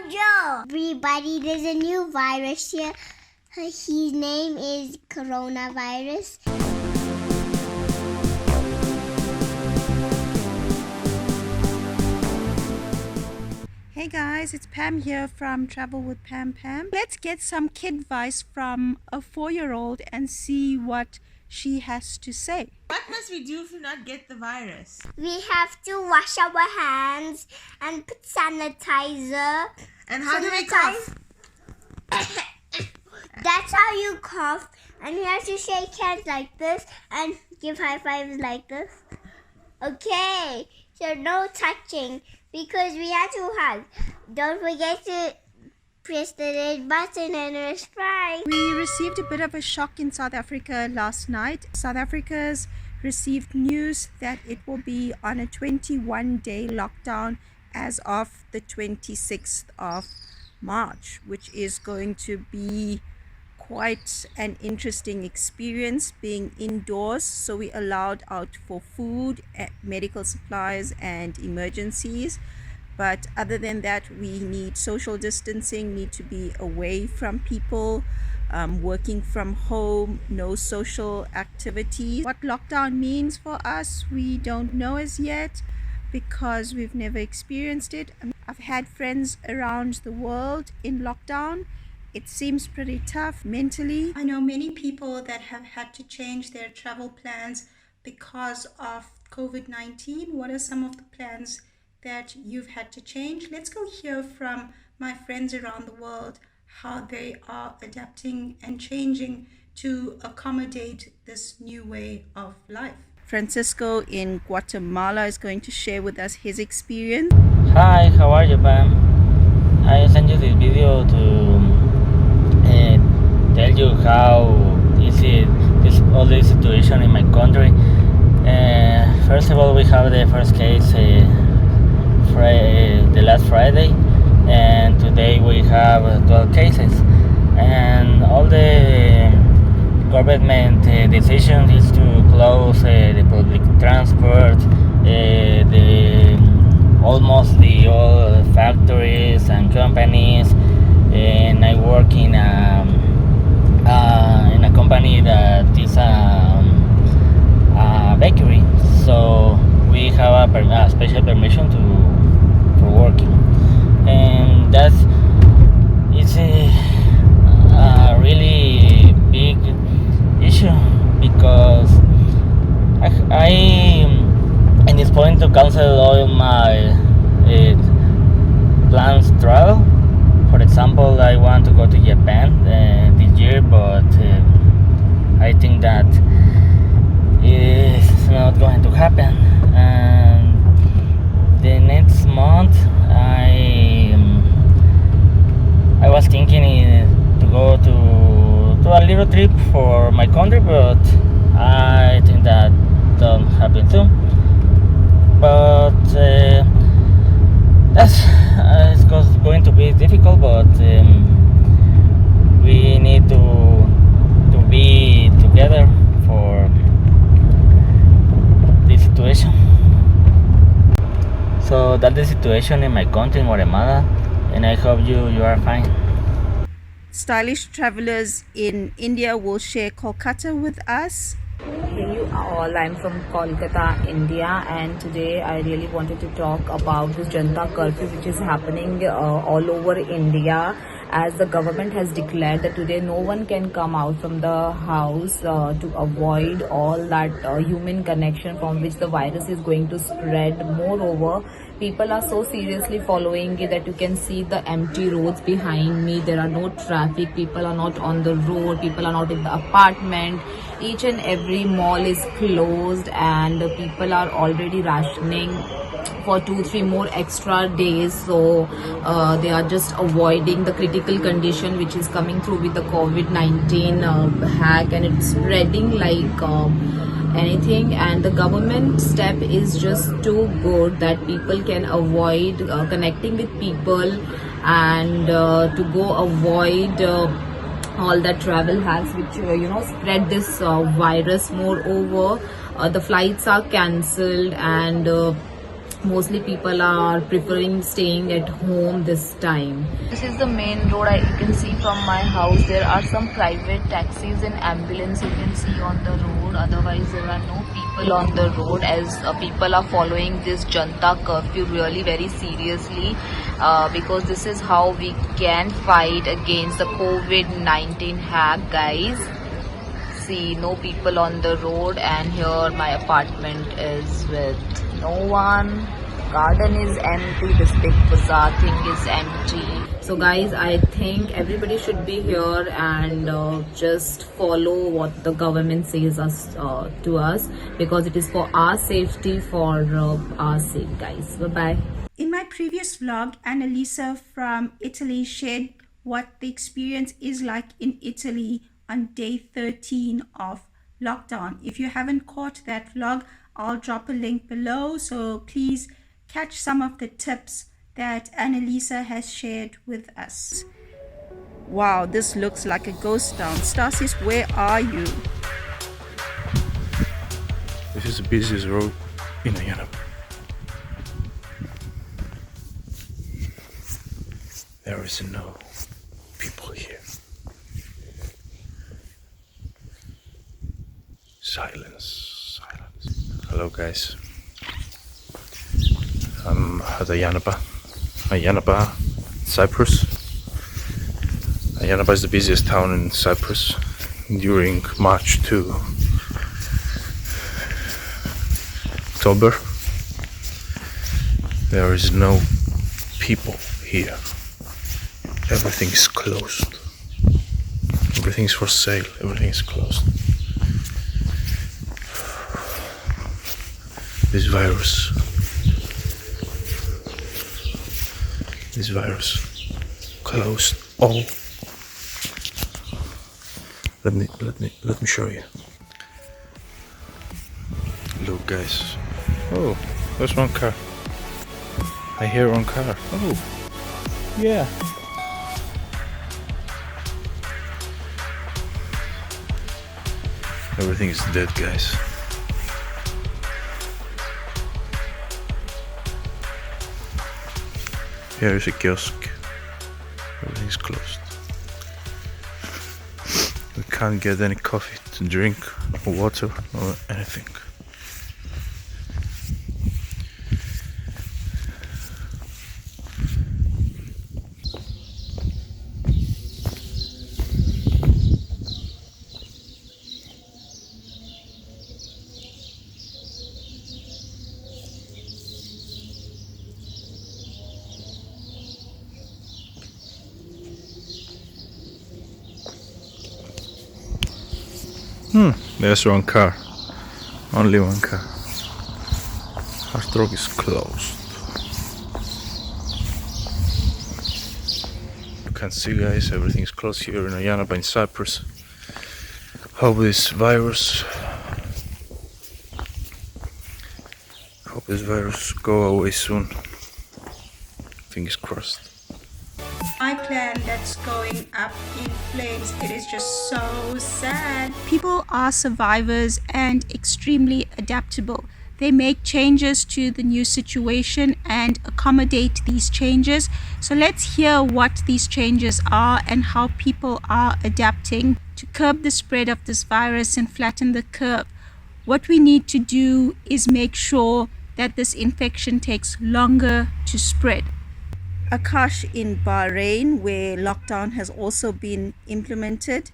Jojo! Everybody, there's a new virus here. His name is coronavirus. Hey guys, it's Pam here from Travel with Pam. Let's get some kid advice from a 4-year-old and see what she has to say. What must we do to not get the virus? We have to wash our hands and put sanitizer. And how do we cough? That's how you cough. And you have to shake hands like this and give high fives like this. Okay, so no touching because we have to hug. Don't forget to press the red button and subscribe. We received a bit of a shock in South Africa last night. South Africa's received news that it will be on a 21-day lockdown as of the 26th of March, which is going to be quite an interesting experience being indoors. So we allowed out for food, medical supplies and emergencies. But other than that, we need social distancing, need to be away from people, working from home, no social activities. What lockdown means for us, we don't know as yet because we've never experienced it. I've had friends around the world in lockdown. It seems pretty tough mentally. I know many people that have had to change their travel plans because of COVID-19. What are some of the plans that you've had to change? Let's go hear from my friends around the world how they are adapting and changing to accommodate this new way of life. Francisco in Guatemala is going to share with us his experience. Hi, how are you, Pam? I sent you this video to tell you how easy all this situation in my country. First of all, we have the first case the last Friday, and today we have 12 cases, and all the government decision is to close the public transport, almost all factories and companies. And I work in a company that is a bakery, so we have a special permission for working, and it's a really big issue because I in this point to cancel all my plans to travel. For example, I want to go to Japan this year, but I think that it's not going to happen. And the next month, I was thinking to go to a little trip for my country, but I think that don't happen soon. But that's it's going to be difficult, but we need to be together for this situation. So that's the situation in my country, in Guatemala, and I hope you are fine. Stylish travelers in India will share Kolkata with us. Hey you all, I'm from Kolkata, India, and today I really wanted to talk about this Janata Curfew which is happening all over India, as the government has declared that today no one can come out from the house to avoid all that human connection from which the virus is going to spread. Moreover, people are so seriously following it that you can see the empty roads behind me. There are no traffic, people are not on the road, people are not in the apartment. Each and every mall is closed, and people are already rationing for 2-3 more extra days. So they are just avoiding the critical condition which is coming through with the COVID-19 hack, and it's spreading like anything. And the government step is just too good that people can avoid connecting with people, and to go avoid all that travel hacks which spread this virus. Moreover, the flights are cancelled, and mostly people are preferring staying at home this time. This is the main road. You can see from my house there are some private taxis and ambulance you can see on the road. Otherwise there are no people on the road, as people are following this Janta curfew really very seriously, because this is how we can fight against the COVID-19 hack, guys. See, no people on the road, and here my apartment is with no one. Garden is empty, this big bazaar thing is empty. So guys, I think everybody should be here and just follow what the government says to us, because it is for our safety, for our sake, guys. Bye bye. In my previous vlog, Annalisa from Italy shared what the experience is like in Italy on day 13 of lockdown. If you haven't caught that vlog, I'll drop a link below, so please catch some of the tips that Annalisa has shared with us. Wow, this looks like a ghost town. Stasis, where are you? This is the busiest road in Guyana. There is no people here. Silence, silence. Hello guys. I'm at Ayanaba, Cyprus. Ayanaba is the busiest town in Cyprus during March to October. There is no people here. Everything is closed. Everything is for sale. Everything is closed. This virus closed all. Let me show you. Look guys. Oh, there's one car. I hear one car. Oh, yeah. Everything is dead, guys. Here is a kiosk. Everything's closed. We can't get any coffee to drink, or water, or anything. There's one car. Only one car. Our truck is closed. You can see guys, everything is closed here in Ayanaba in Cyprus. Hope this virus go away soon. Fingers crossed. My plan that's going up in flames. It is just so sad. People are survivors and extremely adaptable. They make changes to the new situation and accommodate these changes. So let's hear what these changes are and how people are adapting to curb the spread of this virus and flatten the curve. What we need to do is make sure that this infection takes longer to spread. Akash in Bahrain, where lockdown has also been implemented.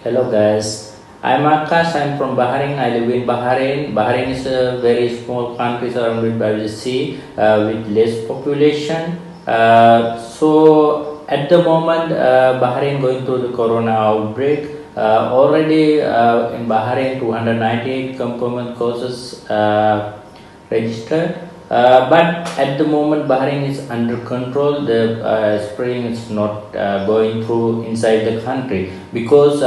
Hello guys, I'm Akash. I'm from Bahrain. I live in Bahrain. Bahrain is a very small country surrounded by the sea with less population. So at the moment, Bahrain going through the corona outbreak. Already in Bahrain, 298 confirmed cases registered. But at the moment Bahrain is under control. The spreading is not going through inside the country, because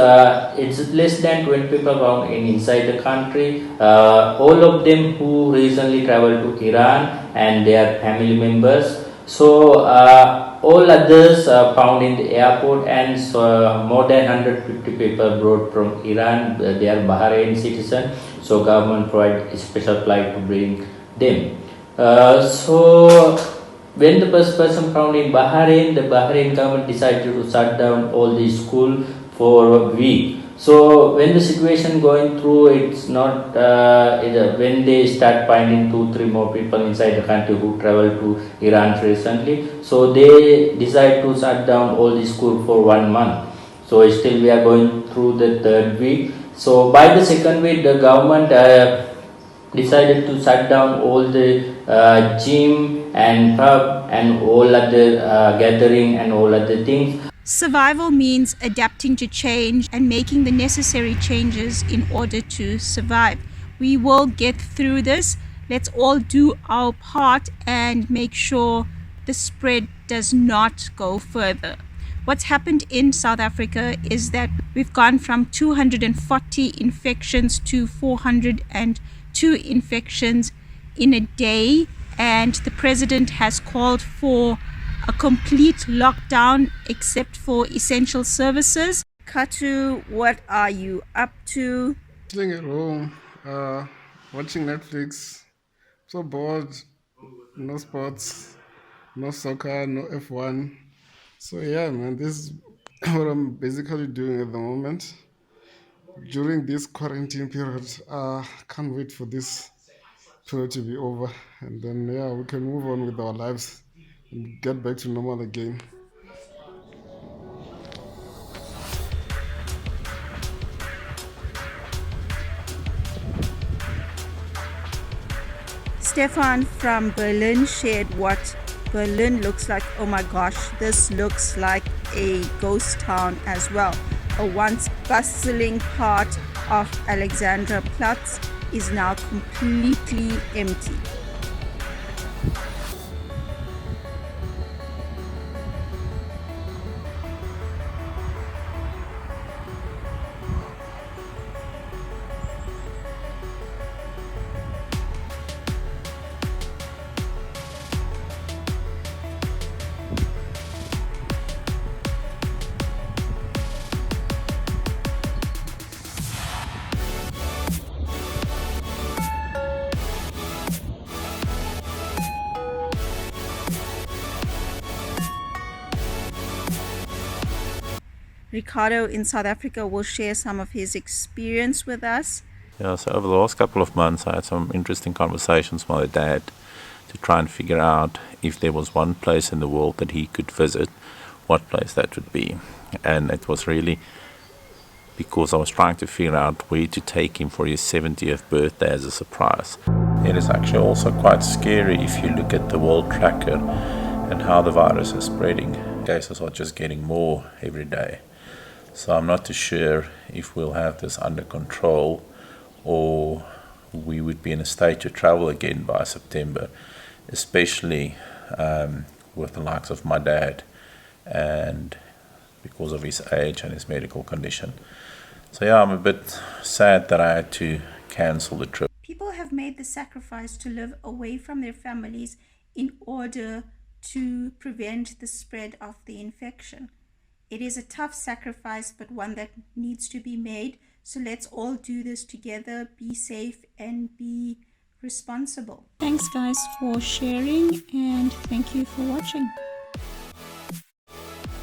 it's less than 20 people around inside the country. All of them who recently traveled to Iran and their family members. So all others found in the airport, and more than 150 people brought from Iran. They are Bahrain citizens, so government provided a special flight to bring them. So when the first person found in Bahrain, the Bahrain government decided to shut down all the school for a week. So when the situation going through, it's not when they start finding 2-3 more people inside the country who traveled to Iran recently, so they decide to shut down all the school for 1 month. So still we are going through the third week. So by the second week, the government decided to shut down all the gym and pub and all other gathering and all other things. Survival means adapting to change and making the necessary changes in order to survive. We will get through this. Let's all do our part and make sure the spread does not go further. What's happened in South Africa is that we've gone from 240 infections to 402 infections in a day, and the president has called for a complete lockdown except for essential services. Katu, what are you up to? Sitting at home, watching Netflix. So bored. No sports, no soccer, no F1. So yeah, man, this is what I'm basically doing at the moment during this quarantine period. Can't wait for this period to be over, and then yeah, we can move on with our lives and get back to normal again. Stefan from Berlin shared what Berlin looks like. Oh my gosh, this looks like a ghost town as well. A once bustling part of Alexanderplatz is now completely empty. Ricardo in South Africa will share some of his experience with us. Yeah, so over the last couple of months, I had some interesting conversations with my dad to try and figure out if there was one place in the world that he could visit, what place that would be. And it was really because I was trying to figure out where to take him for his 70th birthday as a surprise. It is actually also quite scary if you look at the world tracker and how the virus is spreading. Cases are just getting more every day. So I'm not too sure if we'll have this under control or we would be in a state to travel again by September, especially with the likes of my dad and because of his age and his medical condition. So yeah, I'm a bit sad that I had to cancel the trip. People have made the sacrifice to live away from their families in order to prevent the spread of the infection. It is a tough sacrifice, but one that needs to be made. So let's all do this together, be safe and be responsible. Thanks guys for sharing, and thank you for watching.